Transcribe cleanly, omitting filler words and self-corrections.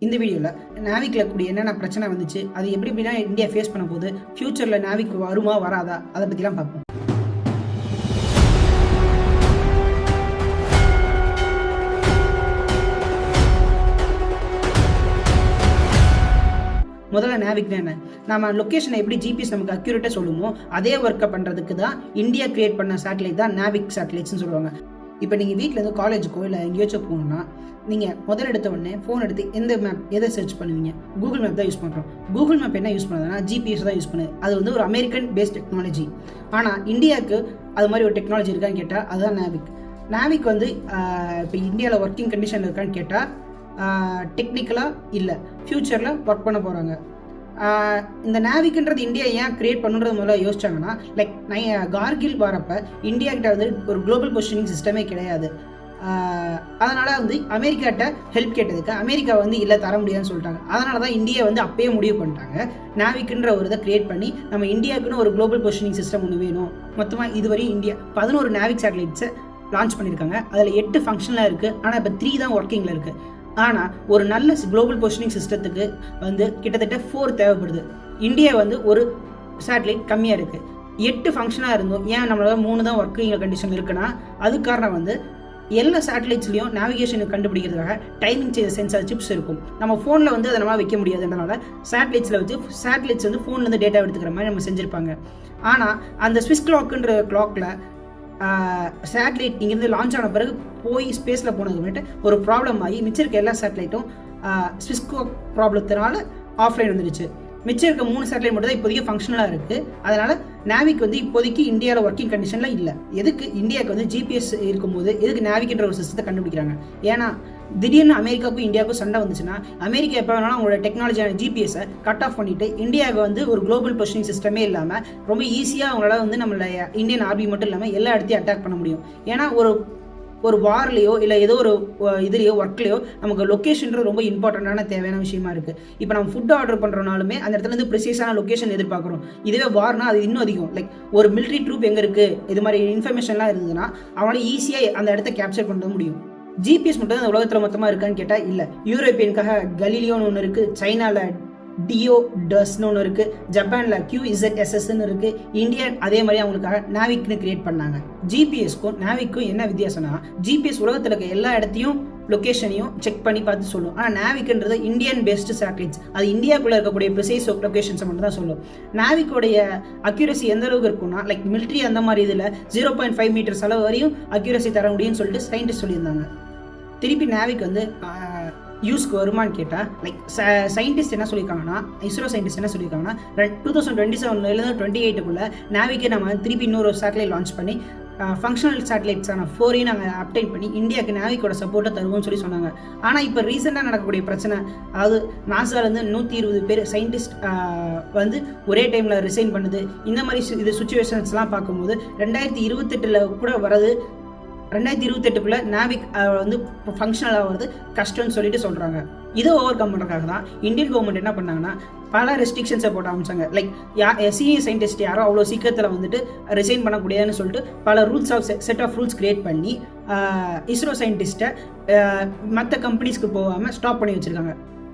இந்த வீடியோவில் நாவிக்கில் கூடிய என்னென்ன பிரச்சனை வந்துச்சு, அது எப்படிலாம் இந்தியா ஃபேஸ் பண்ண போகுது, ஃப்யூச்சரில் நாவிக் வருமா வராதா, அதை பற்றிலாம் பார்ப்போம். முதல்ல நாவிக்னா என்ன? நம்ம லொக்கேஷனை எப்படி ஜிபிஎஸ் நமக்கு அக்யூரேட்டாக சொல்லுமோ அதே ஒர்க்கை பண்ணுறதுக்கு தான் இந்தியா கிரியேட் பண்ண சேட்டலைட் தான் நாவிக் சேட்டலைட்ஸ்னு சொல்லுவாங்க. இப்போ நீங்கள் வீட்டிலேருந்து காலேஜுக்கோ இல்லை எங்கேயாச்சும் போகணுன்னா நீங்கள் முதல் எடுத்த உடனே ஃபோன் எடுத்து எந்த மேப் எதை சர்ச் பண்ணுவீங்க? கூகுள் மேப் தான் யூஸ் பண்ணுறோம். கூகுள் மேப் என்ன யூஸ் பண்ணுறதுனா ஜிபிஎஸ் தான் யூஸ் பண்ணுது. அது வந்து ஒரு அமெரிக்கன் பேஸ்ட் டெக்னாலஜி. ஆனால் இந்தியாவுக்கு அது மாதிரி ஒரு டெக்னாலஜி இருக்கான்னு கேட்டால் அதுதான் நாவிக். நாவிக் வந்து இப்போ இந்தியாவில் ஒர்க்கிங் கண்டிஷன் இருக்கான்னு கேட்டால் டெக்னிக்கலாக இல்லை, ஃப்யூச்சரில் ஒர்க் பண்ண போகிறாங்க. இந்த நாவிக்ன்றது இந்தியா ஏன் கிரியேட் பண்ணுறது முதல்ல யோசிச்சாங்கன்னா, லைக் கார்கில் வரப்போ இந்தியா கிட்ட வந்து ஒரு குளோபல் பொசிஷனிங் சிஸ்டமே கிடையாது. அதனால் வந்து அமெரிக்காட்ட ஹெல்ப் கேட்டதுக்கு அமெரிக்கா வந்து இல்லை தர முடியாதுன்னு சொல்லிட்டாங்க. அதனால தான் இந்தியா வந்து அப்பயே முடிவு பண்ணிட்டாங்க நாவிக்ன்ற ஒரு இதை கிரியேட் பண்ணி நம்ம இந்தியாவுக்குன்னு ஒரு குளோபல் பொசிஷனிங் சிஸ்டம் ஒன்று வேணும். மொத்தமாக இதுவரை இந்தியா 11 நாவிக் சேட்டலைட்ஸை லான்ச் பண்ணியிருக்காங்க. அதில் 8 ஃபங்க்ஷனில் இருக்குது. ஆனால் இப்போ 3 தான் ஒர்க்கிங்கில் இருக்குது. ஆனால் ஒரு நல்ல குளோபல் பொசிஷனிங் சிஸ்டத்துக்கு வந்து கிட்டத்தட்ட 4 தேவைப்படுது. இந்தியா வந்து ஒரு சேட்டலைட் கம்மியாக இருக்குது. 8 ஃபங்க்ஷனாக இருந்தோம். ஏன் நம்மளால் 3 தான் ஒர்க்கிங் கண்டிஷன் இருக்குன்னா அதுக்கு காரணம் வந்து எல்லா சேட்டலைட்ஸ்லையும் நேவிகேஷனுக்கு கண்டுபிடிக்கிறதுக்காக டைமிங் சென்சார் சிப்ஸ் இருக்கும். நம்ம ஃபோனில் வந்து அதை நம்ம வைக்க முடியாதுன்றனால சேட்டலைட்ஸ் வந்து ஃபோன்லேருந்து டேட்டா எடுத்துக்கிற மாதிரி நம்ம செஞ்சுருப்பாங்க. ஆனால் அந்த ஸ்விஸ் கிளாக்குன்ற கிளாக்கில் சேட்டலைட் இங்கேருந்து லான்ச் ஆன பிறகு போய் ஸ்பேஸில் போனதுமேட்டு ஒரு ப்ராப்ளம் ஆகி மிச்சம் இருக்க எல்லா சேட்டலைட்டும் ஸ்விஸ் கிளாக் ப்ராப்ளத்தினால ஆஃப்லைன் வந்துடுச்சு. மிச்சம் இருக்க 3 சேட்டலைட் மட்டும் தான் இப்போதைக்கு ஃபங்க்ஷனலாக இருக்குது. அதனால் நாவிக் வந்து இப்போதைக்கு இந்தியாவில் ஒர்க்கிங் கண்டிஷனில் இல்லை. எதுக்கு இந்தியாவுக்கு வந்து ஜிபிஎஸ் இருக்கும்போது எதுக்கு நாவிக்ன்ற ஒரு சிஸ்டத்தை கண்டுபிடிக்கிறாங்க? ஏன்னா திடீர்னு அமெரிக்காவுக்கும் இந்தியாவுக்கும் சண்டை வந்துச்சுன்னா அமெரிக்கா எப்போ வேணாலும் அவங்களோட டெக்னாலஜியான ஜிபிஎஸை கட் ஆஃப் பண்ணிவிட்டு இந்தியாவுக்கு வந்து ஒரு குளோபல் பொசிஷனிங் சிஸ்டமே இல்லாமல் ரொம்ப ஈஸியாக அவங்களால வந்து நம்மளோட இந்தியன் ஆர்மி மட்டும் இல்லாமல் எல்லா இடத்தையும் அட்டாக் பண்ண முடியும். ஏன்னா ஒரு வார்லேயோ இல்லை ஏதோ ஒரு இதுலேயோ ஒர்க்லேயோ நமக்கு லொக்கேஷன்றது ரொம்ப இம்பார்ட்டண்ட்டான தேவையான விஷயமா இருக்குது. இப்போ நம்ம ஃபுட் ஆர்டர் பண்ணுறனாலுமே அந்த இடத்துல இருந்து ப்ரிசைஸான லொக்கேஷன் எதிர்பார்க்குறோம். இதுவே வார்னா அது இன்னும் அதிகம். லைக் ஒரு மிலிட்ரி ட்ரூப் எங்கே இருக்குது இது மாதிரி இன்ஃபர்மேஷன்லாம் இருந்ததுன்னா அவங்களால ஈஸியாக அந்த இடத்த கேப்சர் பண்ண முடியும். ஜிபிஎஸ் மட்டும் தான் அந்த உலகத்தில் மொத்தமாக இருக்கான்னு கேட்டால் இல்லை. யூரோப்பியனுக்காக கலீலியோன்னு ஒன்று இருக்குது, சைனாவில் டியோடஸ்னு ஒன்று இருக்குது, ஜப்பானில் QZSSன்னு இருக்குது, இந்தியன் அதே மாதிரி அவங்களுக்காக நாவிக்னு கிரியேட் பண்ணாங்க. ஜிபிஎஸ்க்கும் நாவிக்கும் என்ன வித்தியாசம்னா ஜிபிஎஸ் உலகத்தில் இருக்க எல்லா இடத்தையும் லொக்கேஷனையும் செக் பண்ணி பார்த்து சொல்லும். ஆனால் நாவிக்ன்றது இந்தியன் பேஸ்டு சேட்டலைட்ஸ். அது இந்தியாவுக்குள்ளே இருக்கக்கூடிய ப்ரிசைஸ் லொக்கேஷன்ஸை மட்டும் தான் சொல்லும். நாவிக்கோடைய அக்யூரசி எந்த அளவுக்கு இருக்குன்னா லைக் மிலிட்ரி அந்த மாதிரி இதில் 0.5 மீட்டர்ஸ் அளவு வரையும் அக்யூரசி தர முடியும்னு சொல்லிட்டு சயின்டிஸ்ட் சொல்லியிருந்தாங்க. திருப்பி நாவிக் வந்து யூஸ்க்கு வருமானு கேட்டால் லைக் சயின்டிஸ்ட் என்ன சொல்லியிருக்காங்கன்னா, இஸ்ரோ சயின்டிஸ்ட் என்ன சொல்லியிருக்காங்கன்னா 2027 28க்குள்ளே நாவிக்கே நம்ம திருப்பி இன்னொரு சேட்டலைட் லான்ச் பண்ணி ஃபங்க்ஷனல் சேட்டலைட்ஸான 4 நாங்கள் அப்டேட் பண்ணி இந்தியாவுக்கு நாவிக்கோட சப்போர்ட்டை தருவோம்னு சொல்லி சொன்னாங்க. ஆனால் இப்போ ரீசெண்டாக நடக்கக்கூடிய பிரச்சனை, அதாவது நாசாலேருந்து 120 பேர் சயின்டிஸ்ட் வந்து ஒரே டைமில் ரிசைன் பண்ணுது. இந்த மாதிரி இது சுச்சுவேஷன்ஸ்லாம் பார்க்கும்போது 2028 கூட வரது, 2028க்குள்ளே நாவிக் வந்து ஃபங்க்ஷனல் ஆகிறது கஷ்டம்னு சொல்கிறாங்க. இதை ஓவர் கம் பண்ணுறதுக்காக தான் இந்தியன் கவர்மெண்ட் என்ன பண்ணாங்கன்னா பல ரெஸ்ட்ரிக்ஷன்ஸை போட்டு ஆரம்பிச்சாங்க. லைக் சீனியர் சயின்டிஸ்ட் யாரோ அவ்வளோ சீக்கிரத்தில் வந்துட்டு ரிசைன் பண்ணக்கூடியதுன்னு சொல்லிட்டு பல செட் ஆஃப் ரூல்ஸ் கிரியேட் பண்ணி இஸ்ரோ சயின்டிஸ்ட்டை மற்ற கம்பெனிஸ்க்கு போகாமல் ஸ்டாப் பண்ணி வச்சுருக்காங்க.